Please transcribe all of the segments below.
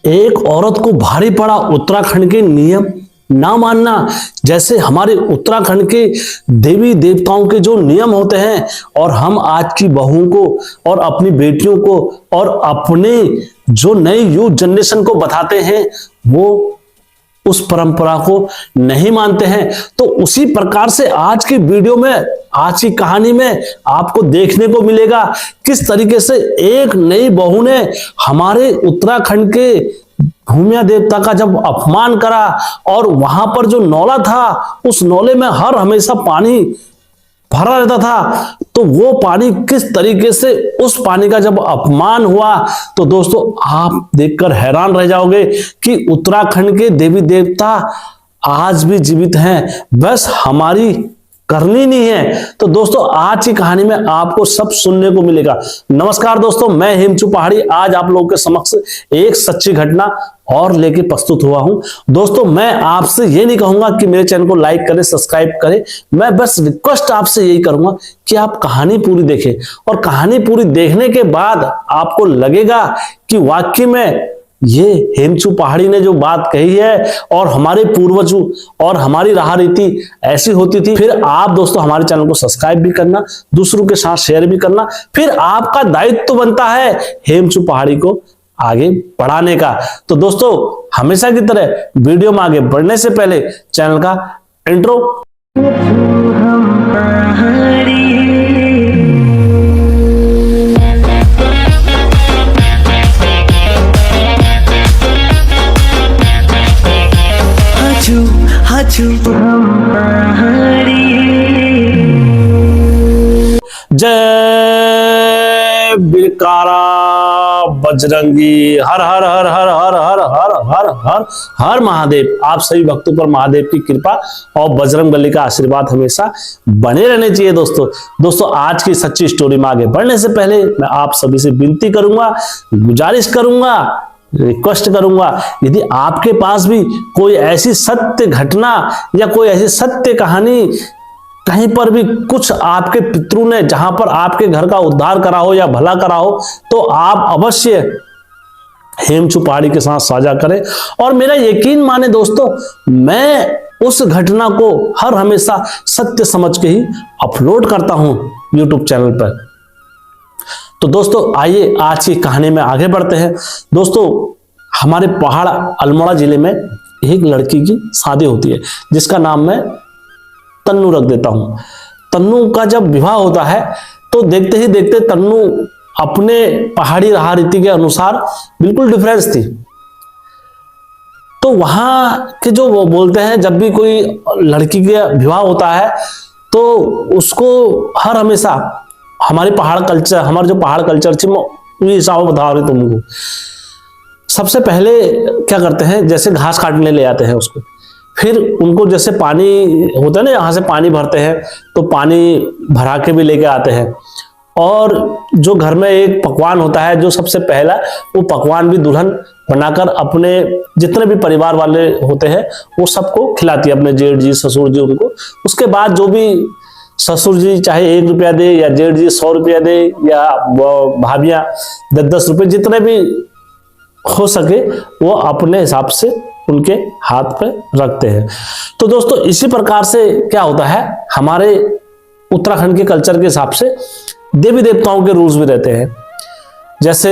एक औरत को भारी पड़ा उत्तराखंड के नियम ना मानना। जैसे हमारे उत्तराखंड के देवी देवताओं के जो नियम होते हैं और हम आज की बहुओं को और अपनी बेटियों को और अपने जो नए यूथ जनरेशन को बताते हैं, वो उस परंपरा को नहीं मानते हैं। तो उसी प्रकार से आज की वीडियो में, आज की कहानी में आपको देखने को मिलेगा किस तरीके से एक नई बहू ने हमारे उत्तराखंड के भूमिया देवता का जब अपमान करा और वहां पर जो नौला था, उस नौले में हर हमेशा पानी भरा रहता था, तो वो पानी किस तरीके से उस पानी का जब अपमान हुआ, तो दोस्तों आप देखकर हैरान रह जाओगे कि उत्तराखंड के देवी देवता आज भी जीवित हैं, बस हमारी करनी नहीं है। तो दोस्तों आज की कहानी में आपको सब सुनने को मिलेगा। नमस्कार दोस्तों, मैं हेमचू पहाड़ी आज आप लोगों के समक्ष एक सच्ची घटना और लेके प्रस्तुत हुआ हूं। दोस्तों मैं आपसे ये नहीं कहूंगा कि मेरे चैनल को लाइक करें, सब्सक्राइब करें, मैं बस रिक्वेस्ट आपसे यही करूंगा कि आप कहानी पूरी देखें और कहानी पूरी देखने के बाद आपको लगेगा कि वाकई में ये हेमचू पहाड़ी ने जो बात कही है और हमारे पूर्वजों और हमारी राह रीति ऐसी होती थी। फिर आप दोस्तों हमारे चैनल को सब्सक्राइब भी करना, दूसरों के साथ शेयर भी करना, फिर आपका दायित्व तो बनता है हेमचू पहाड़ी को आगे बढ़ाने का। तो दोस्तों हमेशा की तरह वीडियो में आगे बढ़ने से पहले चैनल का इंट्रो। जय बिरकारा बजरंगी, हर हर हर हर हर हर हर हर हर हर महादेव। आप सभी भक्तों पर महादेव की कृपा और बजरंगबली का आशीर्वाद हमेशा बने रहने चाहिए। दोस्तों आज की सच्ची स्टोरी में आगे बढ़ने से पहले मैं आप सभी से विनती करूंगा, गुजारिश करूंगा, रिक्वेस्ट करूंगा, यदि आपके पास भी कोई ऐसी सत्य घटना या कोई ऐसी सत्य कहानी, कहीं पर भी कुछ आपके पितरों ने जहां पर आपके घर का उद्धार करा हो या भला करा हो, तो आप अवश्य हेमचू पहाड़ी के साथ साझा करें। और मेरा यकीन माने दोस्तों, मैं उस घटना को हर हमेशा सत्य समझ के ही अपलोड करता हूं यूट्यूब चैनल पर। तो दोस्तों आइए आज की कहानी में आगे बढ़ते हैं। दोस्तों हमारे पहाड़ अल्मोड़ा जिले में एक लड़की की शादी होती है जिसका नाम मैं तन्नू रख देता हूं। तन्नू का जब विवाह होता है तो देखते ही देखते तन्नू अपने पहाड़ी राह रीति के अनुसार बिल्कुल डिफरेंस थी। तो वहां के जो वो बोलते हैं, जब भी कोई लड़की का विवाह होता है तो उसको हर हमेशा हमारे पहाड़ कल्चर, हमारे जो पहाड़ कल्चर थी, मैं हिसाब बता रहे तुमको। सबसे पहले क्या करते हैं, जैसे घास काटने ले आते हैं उसको, फिर उनको जैसे पानी होता है ना, यहाँ से पानी भरते हैं तो पानी भरा के भी लेके आते हैं। और जो घर में एक पकवान होता है, जो सबसे पहला, वो पकवान भी दुल्हन बनाकर अपने जितने भी परिवार वाले होते हैं वो सबको खिलाती है, अपने जेठ जी, ससुर जी, उनको। उसके बाद जो भी ससुर जी चाहे 1 रुपया दे या जेठ जी 100 रुपया दे या भाभियां 10-10 रुपये, जितने भी हो सके वो अपने हिसाब से उनके हाथ पे रखते हैं। तो दोस्तों इसी प्रकार से क्या होता है, हमारे उत्तराखंड के कल्चर के हिसाब से देवी देवताओं के रूल्स भी रहते हैं। जैसे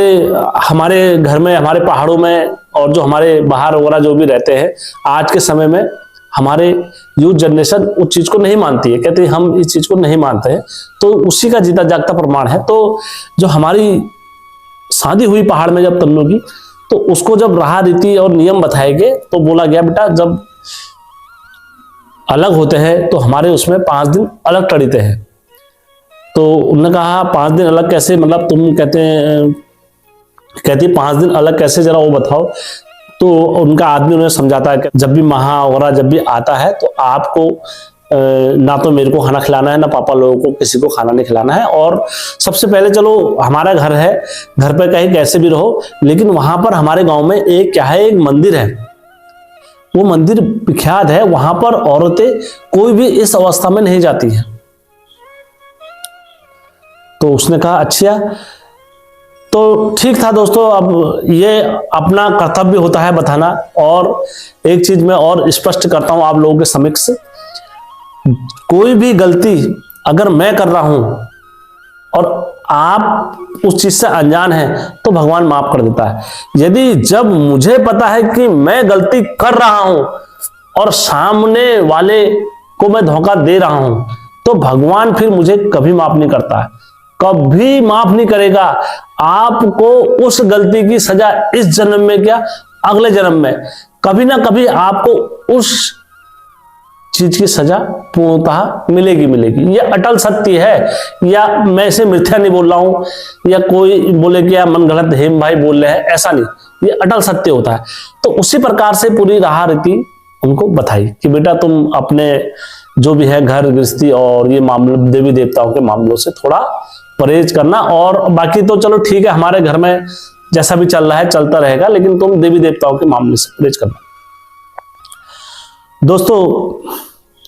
हमारे घर में, हमारे पहाड़ों में और जो हमारे बाहर वगैरह जो भी रहते हैं, आज के समय में हमारे यूथ जनरेशन उस चीज को नहीं मानती है, कहते हैं हम इस चीज को नहीं मानते हैं। तो उसी का जीता जागता प्रमाण है। तो जो हमारी शादी हुई पहाड़ में जब तन्नू की, तो उसको जब राह रीति और नियम बताए गए तो बोला गया, बेटा जब अलग होते हैं तो हमारे उसमें 5 दिन अलग टड़ीते हैं। तो उन्होंने कहा 5 दिन अलग कैसे, मतलब तुम कहती 5 दिन अलग कैसे, जरा वो बताओ। तो उनका आदमी उन्हें समझाता है कि जब भी महा वगैरह जब भी आता है तो आपको ना तो मेरे को खाना खिलाना है, ना पापा लोगों को किसी को खाना नहीं खिलाना है। और सबसे पहले चलो हमारा घर है, घर पे कहीं कैसे भी रहो, लेकिन वहां पर हमारे गांव में एक क्या है, एक मंदिर है, वो मंदिर विख्यात है, वहां पर औरतें कोई भी इस अवस्था में नहीं जाती हैं। तो उसने कहा अच्छा तो ठीक था दोस्तों, अब ये अपना कर्तव्य होता है बताना। और एक चीज मैं और स्पष्ट करता हूं आप लोगों के समक्ष, कोई भी गलती अगर मैं कर रहा हूं और आप उस चीज से अनजान हैं तो भगवान माफ कर देता है। यदि जब मुझे पता है कि मैं गलती कर रहा हूं और सामने वाले को मैं धोखा दे रहा हूं, तो भगवान फिर मुझे कभी माफ नहीं करता है, कभी माफ नहीं करेगा। आपको उस गलती की सजा इस जन्म में क्या अगले जन्म में कभी ना कभी आपको उस चीज की सजा पूर्णतः मिलेगी मिलेगी। यह अटल सत्य है, या मैं इसे मिथ्या नहीं बोल रहा हूं, या कोई बोले कि यार मन गलत हेम भाई बोल रहे हैं, ऐसा नहीं, ये अटल सत्य होता है। तो उसी प्रकार से पूरी राह रीति उनको बताई कि बेटा तुम अपने जो भी है घर गृहस्थी और ये मामले देवी देवताओं के मामलों से थोड़ा परहेज करना, और बाकी तो चलो ठीक है हमारे घर में जैसा भी चल रहा है चलता रहेगा, लेकिन तुम देवी देवताओं के मामले से परहेज करना। दोस्तों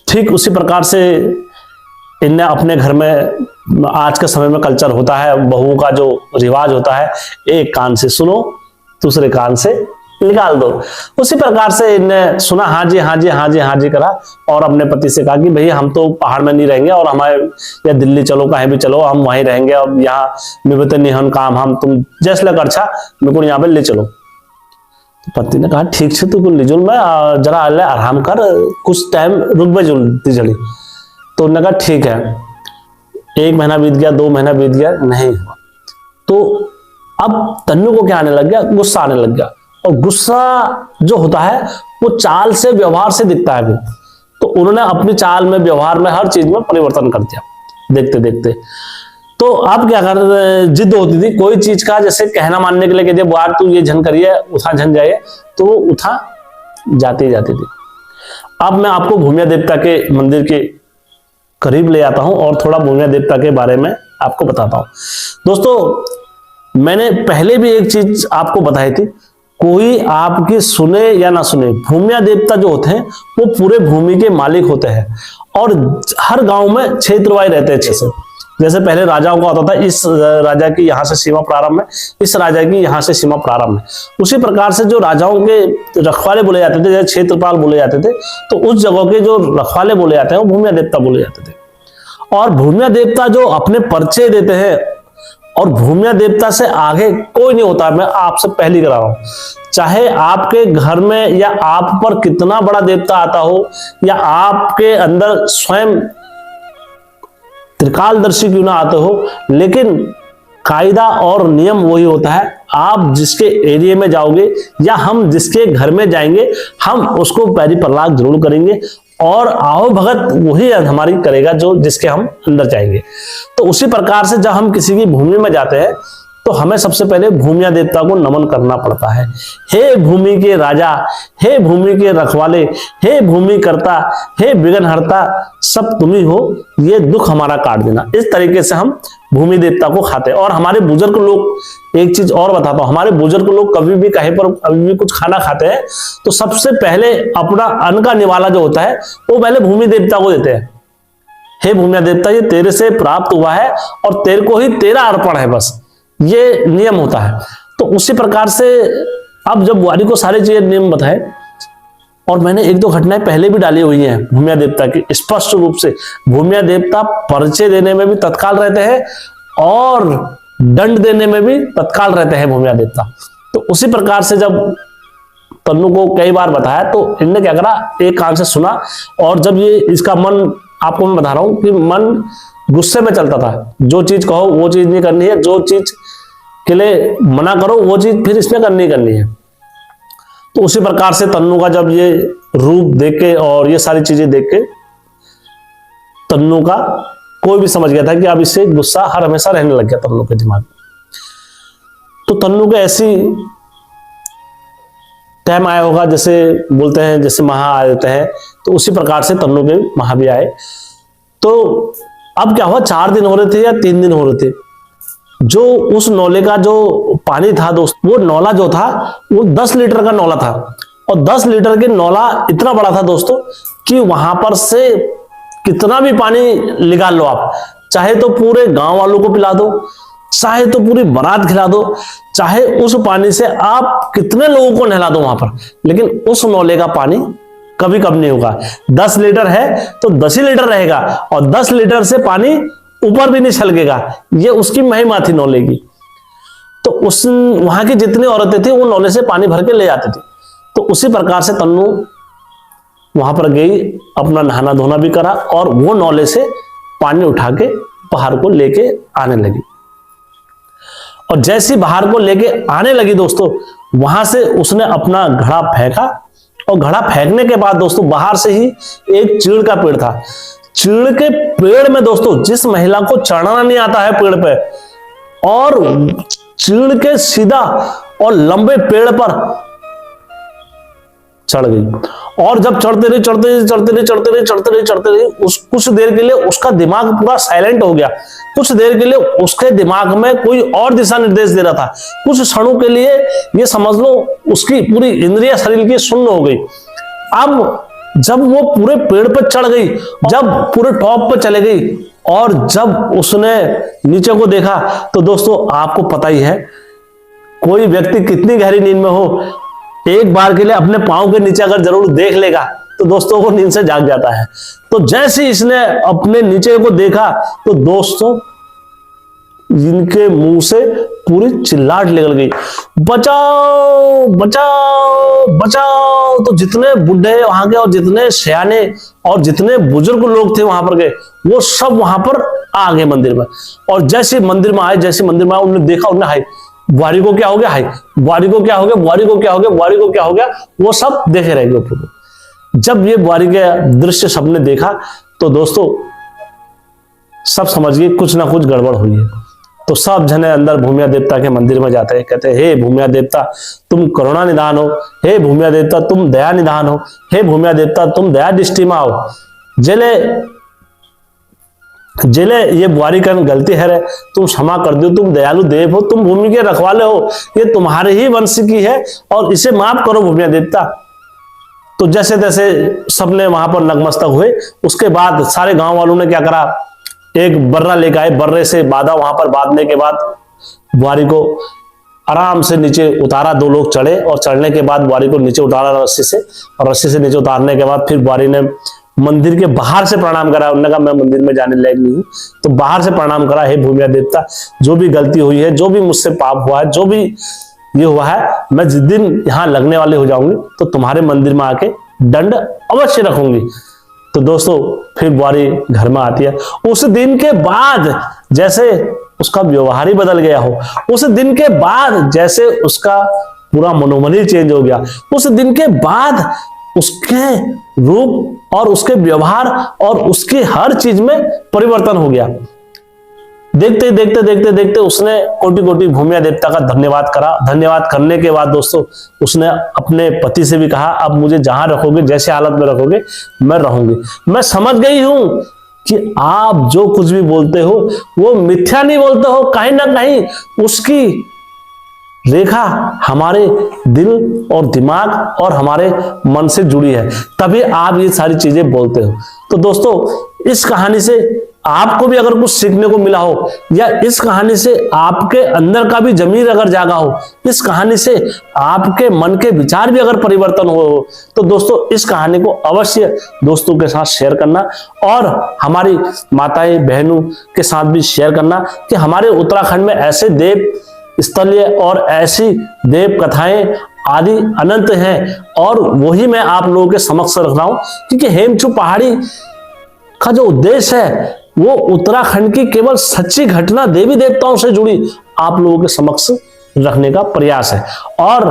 ठीक उसी प्रकार से इनने अपने घर में आज के समय में कल्चर होता है, बहुओं का जो रिवाज होता है, एक कान से सुनो दूसरे कान से निकाल दो। उसी प्रकार से इनने सुना, हाँ जी हाँ जी हाँ जी हाँ जी करा, और अपने पति से कहा कि भैया हम तो पहाड़ में नहीं रहेंगे, और हमारे या दिल्ली चलो कहीं भी चलो हम वहीं रहेंगे, और यहाँ निवृत्त निहन काम हम तुम जैसे लग अच्छा मेरे को यहाँ पे ले चलो। तो पति ने कहा ठीक है तू लिजुल में जरा आराम कर, कुछ टाइम रुक बे जड़ी। तो उन्होंने कहा ठीक है। 1 महीना बीत गया, 2 महीना बीत गया, नहीं हुआ। तो अब तन्नू को क्या आने लग गया, गुस्सा आने लग गया, और गुस्सा जो होता है वो चाल से व्यवहार से दिखता है। तो उन्होंने अपनी चाल में व्यवहार में हर चीज में परिवर्तन कर दिया देखते देखते। तो अब क्या कर, जिद होती थी कोई चीज का, जैसे कहना मानने के लिए कहते बार तू ये झन करिए उठा झन जाइए, तो वो उठा जाती जाती थी। अब मैं आपको भूमिया देवता के मंदिर के करीब ले आता हूं और थोड़ा भूमिया देवता के बारे में आपको बताता हूं। दोस्तों मैंने पहले भी एक चीज आपको बताई थी, कोई आपकी सुने या ना सुने, भूमिया देवता जो होते हैं वो पूरे भूमि के मालिक होते हैं, और हर गांव में क्षेत्रवाई रहते हैं। जैसे पहले राजाओं का होता था, इस राजा की यहाँ से सीमा प्रारंभ है, इस राजा की यहाँ से सीमा प्रारंभ है। उसी प्रकार से जो राजाओं के रखवाले बोले जाते थे, जैसे क्षेत्रपाल बोले जाते थे, तो उस जगह के जो रखवाले बोले जाते हैं वो भूमिया देवता बोले जाते थे। और भूमिया देवता जो अपने परिचय देते हैं, और भूमिया देवता से आगे कोई नहीं होता, मैं आपसे पहली करा रहा हूं। चाहे आपके घर में या आप पर कितना बड़ा देवता आता हो, या आपके अंदर स्वयं त्रिकालदर्शी क्यों ना आते हो, लेकिन कायदा और नियम वही होता है। आप जिसके एरिया में जाओगे या हम जिसके घर में जाएंगे, हम उसको पैरी प्रलाग जरूर करेंगे, और आओ भगत वही हमारी करेगा जो जिसके हम अंदर जाएंगे। तो उसी प्रकार से जब हम किसी की भूमि में जाते हैं तो हमें सबसे पहले भूमिया देवता को नमन करना पड़ता है। हे भूमि के राजा, हे भूमि के रखवाले, हे भूमि करता, हे विघ्नहर्ता, सब तुम ही हो, ये दुख हमारा काट देना। इस तरीके से हम भूमि देवता को खाते हैं। और हमारे बुजुर्ग लोग, एक चीज और बताता हूं, हमारे बुजुर्ग लोग कभी भी कहीं पर कभी भी कुछ खाना खाते हैं तो सबसे पहले अपना अन्न का निवाला जो होता है वो पहले भूमि देवता को देते हैं। हे भूमिया देवता, ये तेरे से प्राप्त हुआ है और तेरे को ही तेरा अर्पण है, बस ये नियम होता है। तो उसी प्रकार से अब जब बुआरी को सारी चीजें नियम बताए, और मैंने 1-2 घटनाएं पहले भी डाली हुई हैं भूमिया देवता की, स्पष्ट रूप से भूमिया देवता परिचय देने में भी तत्काल रहते हैं और दंड देने में भी तत्काल रहते हैं भूमिया देवता। तो उसी प्रकार से जब तन्नू को कई बार बताया तो इनने क्या करा, एक कान से सुना, और जब ये इसका मन, आपको मैं बता रहा हूं कि मन गुस्से में चलता था, जो चीज कहो वो चीज नहीं करनी है, जो चीज के लिए मना करो वो चीज फिर इसमें करनी है। तो उसी प्रकार से तन्नू का जब ये रूप देख के और ये सारी चीजें देख के तन्नू का कोई भी समझ गया था कि अब इससे गुस्सा हर हमेशा रहने लग गया तन्नू के दिमाग में। तो तन्नू के ऐसी टाइम आया होगा, जैसे बोलते हैं जैसे महा आ जाते हैं, तो उसी प्रकार से तन्नू के महा भी आए। तो अब क्या हुआ, 4 दिन हो रहे थे या 3 दिन हो रहे थे, जो उस नौले का जो पानी था दोस्त, वो नौला जो था वो 10 लीटर का नौला था, और 10 लीटर के नौला इतना बड़ा था दोस्तों कि वहां पर से कितना भी पानी निकाल लो आप, चाहे तो पूरे गांव वालों को पिला दो, चाहे तो पूरी बारात खिला दो, चाहे उस पानी से आप कितने लोगों को नहला दो वहां पर, लेकिन उस नौले का पानी कभी कम नहीं होगा। 10 लीटर है तो 10 ही लीटर रहेगा, और 10 लीटर से पानी ऊपर भी नहीं छलकेगा। ये उसकी महिमा थी नौले की। तो उस वहां की जितनी औरतें थी वो नौले से पानी भर के ले जाती थी। तो उसी प्रकार से तन्नू वहां पर गई, अपना नहाना धोना भी करा, और वो नौले से पानी उठा के बाहर को लेके आने लगी। और जैसी बाहर को लेके आने लगी दोस्तों, वहां से उसने अपना घड़ा फेंका, और घड़ा फेंकने के बाद दोस्तों बाहर से ही एक चीड़ का पेड़ था। चीड़ के पेड़ में दोस्तों, जिस महिला को चढ़ना नहीं आता है पेड़ पे, और चीड़ के सीधा और लंबे पेड़ पर चढ़ गई। और जब चढ़ते रही कुछ देर के लिए उसका दिमाग पूरा साइलेंट हो गया। कुछ देर के लिए उसके दिमाग में कोई और दिशा निर्देश दे रहा था। कुछ क्षणों के लिए ये समझ लो उसकी पूरी इंद्रिय शरीर की शून्य हो गई। अब जब वो पूरे पेड़ पर चढ़ गई, जब पूरे टॉप पर चले गई, और जब उसने नीचे को देखा, तो दोस्तों आपको पता ही है, कोई व्यक्ति कितनी गहरी नींद में हो, एक बार के लिए अपने पांव के नीचे अगर जरूर देख लेगा तो दोस्तों वो नींद से जाग जाता है। तो जैसे इसने अपने नीचे को देखा, तो दोस्तों इनके मुंह से पूरी चिल्लाहट निकल गई, बचाओ बचाओ बचाओ। तो जितने बुढ़े वहां के, और जितने सयाने और जितने बुजुर्ग लोग थे वहां पर गए, वो सब वहां पर आ गए मंदिर में। और जैसे मंदिर में आए, उन्होंने देखा, उन्हें हाय बुआरी को क्या हो गया, हाय बुआरी को क्या हो गया, बुआरी को क्या हो गया, बुआरी को क्या हो गया, वो सब देखे रह गए। जब ये बुआरी के दृश्य सबने देखा, तो दोस्तों सब समझ गए कुछ ना कुछ गड़बड़ हुई है। तो सब जने अंदर भूमिया देवता के मंदिर में जाते हैं, कहते हैं हे भूमिया देवता तुम करुणा निधान हो, हे भूमिया देवता तुम दया निधान हो, हे भूमिया देवता तुम दया दृष्टि में आओ। जिले ये बुआरी कर गलती है रे, तुम क्षमा कर दो, तुम दयालु देव हो, तुम भूमि के रखवाले हो, ये तुम्हारे ही वंश की है, और इसे माफ करो भूमिया देवता। तो जैसे तैसे सबने वहां पर नतमस्तक हुए। उसके बाद सारे गांव वालों ने क्या करा, एक बर्रा लेकर आए, बर्रे से बांधा, वहां पर बांधने के बाद बुआरी को आराम से नीचे उतारा। 2 लोग चढ़े, और चढ़ने के बाद बुआरी को नीचे उतारा रस्सी से, और रस्सी से नीचे उतारने के बाद फिर बुआरी ने मंदिर के बाहर से प्रणाम करा। उन्होंने कहा मैं मंदिर में जाने लायक नहीं हूं, तो बाहर से प्रणाम करा, हे भूमिया देवता जो भी गलती हुई है, जो भी मुझसे पाप हुआ है, जो भी ये हुआ है, मैं जिस दिन यहाँ लगने वाले हो जाऊंगी तो तुम्हारे मंदिर में आके दंड अवश्य रखूंगी। तो दोस्तों फिर बुआरी घर में आती है। उस दिन के बाद जैसे उसका व्यवहार ही बदल गया हो, उस दिन के बाद जैसे उसका पूरा मनोमन ही चेंज हो गया, उस दिन के बाद उसके रूप और उसके व्यवहार और उसकी हर चीज में परिवर्तन हो गया। देखते देखते देखते देखते उसने कोटि कोटि भूमिया देवता का धन्यवाद करा। धन्यवाद करने के बाद दोस्तों उसने अपने पति से भी कहा, अब मुझे जहां रखोगे, जैसे हालत में रखोगे मैं रहूंगी। मैं समझ गई हूं कि आप जो कुछ भी बोलते हो वो मिथ्या नहीं बोलते हो, कहीं ना कहीं उसकी रेखा हमारे दिल और दिमाग और हमारे मन से जुड़ी है, तभी आप ये सारी चीजें बोलते हो। तो दोस्तों इस कहानी से आपको भी अगर कुछ सीखने को मिला हो, या इस कहानी से आपके अंदर का भी जमीर अगर जागा हो, इस कहानी से आपके मन के विचार भी अगर परिवर्तन हो, तो दोस्तों इस कहानी को अवश्य दोस्तों के साथ शेयर करना, और हमारी माताएं बहनों के साथ भी शेयर करना कि हमारे उत्तराखंड में ऐसे देव स्थलीय और ऐसी देव कथाएं आदि अनंत हैं, और वही मैं आप लोगों के समक्ष रख रहा हूं। क्योंकि हेमचू पहाड़ी का जो उद्देश्य है वो उत्तराखंड की केवल सच्ची घटना देवी देवताओं से जुड़ी आप लोगों के समक्ष रखने का प्रयास है। और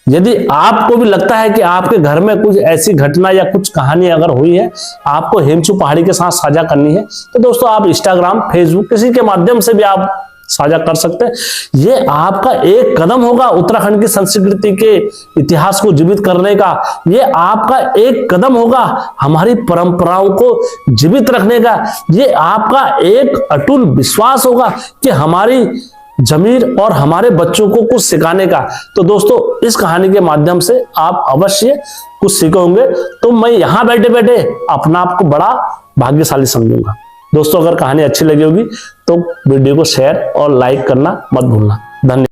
यदि आपको भी लगता है कि आपके घर में कुछ ऐसी घटना या कुछ कहानी अगर हुई है, आपको हेमचू पहाड़ी के साथ साझा करनी है, तो दोस्तों आप इंस्टाग्राम, फेसबुक किसी के माध्यम से भी आप साझा कर सकते हैं। ये आपका एक कदम होगा उत्तराखंड की संस्कृति के इतिहास को जीवित करने का। ये आपका एक कदम होगा हमारी परंपराओं को जीवित रखने का। ये आपका एक अटूट विश्वास होगा कि हमारी जमीर और हमारे बच्चों को कुछ सिखाने का। तो दोस्तों इस कहानी के माध्यम से आप अवश्य कुछ सीखोगे, तो मैं यहां बैठे बैठे अपना आप को बड़ा भाग्यशाली समझूंगा। दोस्तों अगर कहानी अच्छी लगी होगी तो वीडियो को शेयर और लाइक करना मत भूलना। धन्यवाद।